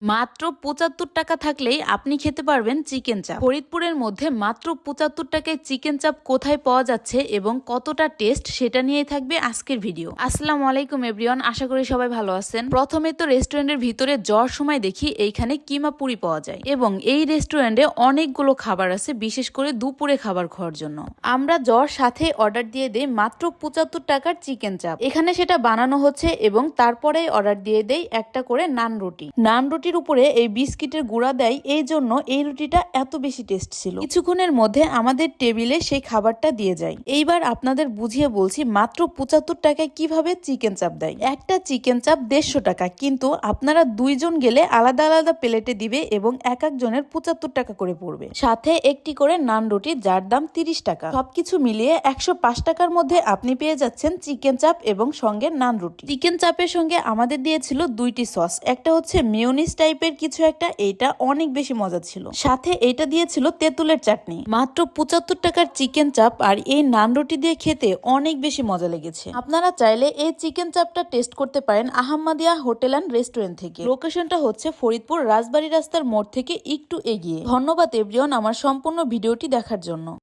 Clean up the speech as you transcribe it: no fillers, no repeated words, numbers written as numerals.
মাত্র ৭৫ টাকা থাকলেই আপনি খেতে পারবেন চিকেন চাপ। ফরিদপুরের মধ্যে মাত্র ৭৫ টাকায় চিকেন চাপ কোথায় পাওয়া যাচ্ছে এবং কতটা টেস্ট সেটা নিয়েই থাকবে আজকের ভিডিও। আসসালামু আলাইকুম এভরিওয়ান, আশা করি সবাই ভালো আছেন। প্রথমে তো রেস্টুরেন্টের ভিতরে যাওয়ার সময় দেখি এইখানে কিমা পুরি পাওয়া যায় এবং এই রেস্টুরেন্টে অনেকগুলো খাবার আছে, বিশেষ করে দুপুরে খাবার খাওয়ার জন্য। আমরা যাওয়ার সাথে অর্ডার দিয়ে দেই মাত্র ৭৫ টাকার চিকেন চাপ। এখানে সেটা বানানো হচ্ছে এবং তারপরে অর্ডার দিয়ে দেই একটা করে নান রুটি। নান রুটির উপরে এই বিস্কিটের গুঁড়া দেয়, এই জন্য এই রুটিটা এত বেশি টেস্ট ছিল। কিছুক্ষণের মধ্যে আমাদের টেবিলে সেই খাবারটা দিয়ে যায়। এইবার আপনাদের বুঝিয়ে বলছি মাত্র ৭৫ টাকায় কিভাবে চিকেন চাপ দেয়। একটা চিকেন চাপ ১৫০ টাকা, কিন্তু আপনারা দুইজন গেলে আলাদা আলাদা প্লেটে দিবে এবং এক একজনের ৭৫ টাকা করে পড়বে। সাথে একটি করে নান রুটি, যার দাম ৩০ টাকা। সবকিছু মিলিয়ে ১০৫ টাকার মধ্যে আপনি পেয়ে যাচ্ছেন চিকেন চাপ এবং সঙ্গে নান রুটি। চিকেন চাপের সঙ্গে আমাদের দিয়েছিল দুইটি সস, একটা হচ্ছে মেয়োনিজ টাইপের কিছু একটা, এইটা অনেক বেশি মজা ছিল। সাথে এটা দিয়েছিল তেঁতুলের চাটনি। মাত্র ৭৫ টাকার চিকেন চাপ আর এই নান রুটি দিয়ে খেতে অনেক বেশি মজা লেগেছে। আপনারা চাইলে এই চিকেন চাপটা টেস্ট করতে পারেন আহমদিয়া হোটেল অ্যান্ড রেস্টুরেন্ট থেকে। লোকেশনটা হচ্ছে ফরিদপুর রাজবাড়ী রাস্তার মোড় থেকে একটু এগিয়ে। ধন্যবাদ এভরিওয়ান আমার সম্পূর্ণ ভিডিওটি দেখার জন্য।